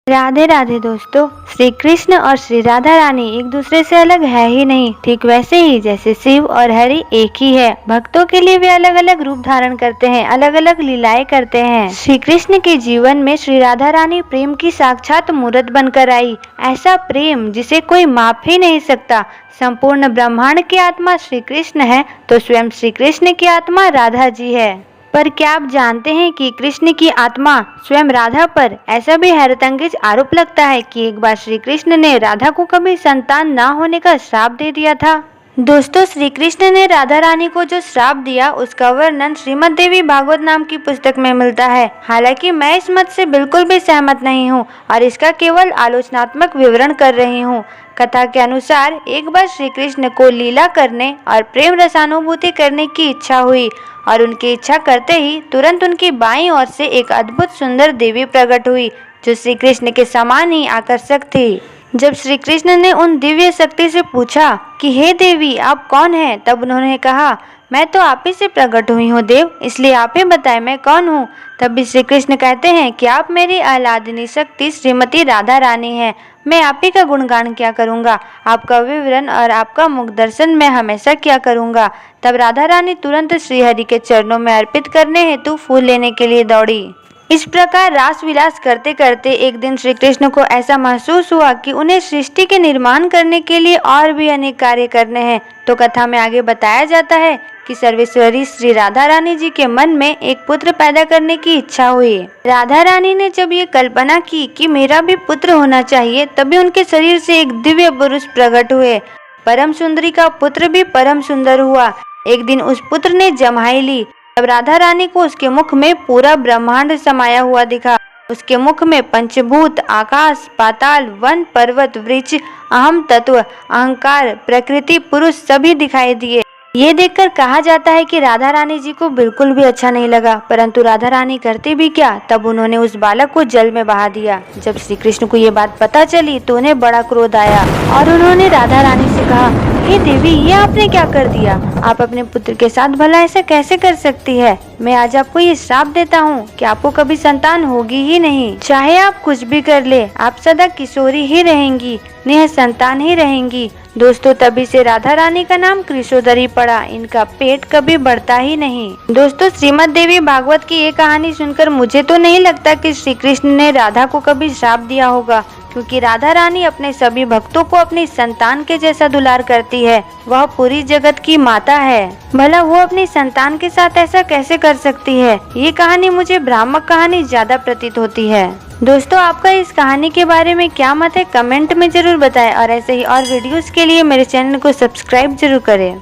राधे राधे दोस्तों। श्री कृष्ण और श्री राधा रानी एक दूसरे से अलग है ही नहीं। ठीक वैसे ही जैसे शिव और हरि एक ही है, भक्तों के लिए वे अलग अलग रूप धारण करते हैं, अलग अलग लीलाएं करते हैं। श्री कृष्ण के जीवन में श्री राधा रानी प्रेम की साक्षात मूर्त बनकर आई। ऐसा प्रेम जिसे कोई माप ही नहीं सकता। संपूर्ण ब्रह्मांड की आत्मा श्री कृष्ण है तो स्वयं श्री कृष्ण की आत्मा राधा जी है। पर क्या आप जानते हैं कि कृष्ण की आत्मा स्वयं राधा पर ऐसा भी हैरतअंगेज आरोप लगता है कि एक बार श्री कृष्ण ने राधा को कभी संतान ना होने का श्राप दे दिया था। दोस्तों, श्री कृष्ण ने राधा रानी को जो श्राप दिया उसका वर्णन श्रीमद् देवी भागवत नाम की पुस्तक में मिलता है। हालांकि मैं इस मत से बिल्कुल भी सहमत नहीं हूँ और इसका केवल आलोचनात्मक विवरण कर रही हूँ। कथा के अनुसार एक बार श्री कृष्ण को लीला करने और प्रेम रसानुभूति करने की इच्छा हुई और उनकी इच्छा करते ही तुरंत उनकी बाईं ओर से एक अद्भुत सुंदर देवी प्रकट हुई जो श्री कृष्ण के समान ही आकर्षक थी। जब श्री कृष्ण ने उन दिव्य शक्ति से पूछा कि हे देवी आप कौन हैं, तब उन्होंने कहा मैं तो आप ही से प्रकट हुई हूँ देव, इसलिए आप ही बताएं मैं कौन हूँ। तब भी श्री कृष्ण कहते हैं कि आप मेरी आह्लादिनी शक्ति श्रीमती राधा रानी हैं। मैं आप ही का गुणगान क्या करूँगा, आपका विवरण और आपका मुख दर्शन मैं हमेशा क्या करूँगा। तब राधा रानी तुरंत श्रीहरि के चरणों में अर्पित करने हेतु फूल लेने के लिए दौड़ी। इस प्रकार रास विलास करते करते एक दिन श्री कृष्ण को ऐसा महसूस हुआ कि उन्हें सृष्टि के निर्माण करने के लिए और भी अनेक कार्य करने हैं। तो कथा में आगे बताया जाता है कि सर्वेश्वरी श्री राधा रानी जी के मन में एक पुत्र पैदा करने की इच्छा हुई। राधा रानी ने जब ये कल्पना की कि मेरा भी पुत्र होना चाहिए, तभी उनके शरीर से एक दिव्य पुरुष प्रकट हुए। परम सुंदरी का पुत्र भी परम सुंदर हुआ। एक दिन उस पुत्र ने जमाई ली। तब राधा रानी को उसके मुख में पूरा ब्रह्मांड समाया हुआ दिखा। उसके मुख में पंचभूत, आकाश, पाताल, वन, पर्वत, वृक्ष, अहम तत्व, अहंकार, प्रकृति, पुरुष सभी दिखाई दिए। ये देखकर कहा जाता है कि राधा रानी जी को बिल्कुल भी अच्छा नहीं लगा, परंतु राधा रानी करते भी क्या, तब उन्होंने उस बालक को जल में बहा दिया। जब श्री कृष्ण को ये बात पता चली तो उन्हें बड़ा क्रोध आया और उन्होंने राधा रानी से कहा हे देवी, ये आपने क्या कर दिया? आप अपने पुत्र के साथ भला ऐसा कैसे कर सकती है? मैं आज आपको ये श्राप देता हूँ कि आपको कभी संतान होगी ही नहीं। चाहे आप कुछ भी कर ले, आप सदा किशोरी ही रहेंगी, नेह संतान ही रहेंगी। दोस्तों, तभी से राधा रानी का नाम कृशोदरी पड़ा। इनका पेट कभी बढ़ता ही नहीं। दोस्तों, श्रीमद् देवी भागवत की ये कहानी सुनकर मुझे तो नहीं लगता कि श्री कृष्ण ने राधा को कभी श्राप दिया होगा, क्योंकि राधा रानी अपने सभी भक्तों को अपनी संतान के जैसा दुलार करती है। वह पूरी जगत की माता है, भला वो अपनी संतान के साथ ऐसा कैसे कर सकती है? ये कहानी मुझे भ्रामक कहानी ज्यादा प्रतीत होती है। दोस्तों, आपका इस कहानी के बारे में क्या मत है, कमेंट में जरूर बताएं और ऐसे ही और वीडियोस के लिए मेरे चैनल को सब्सक्राइब जरूर करें।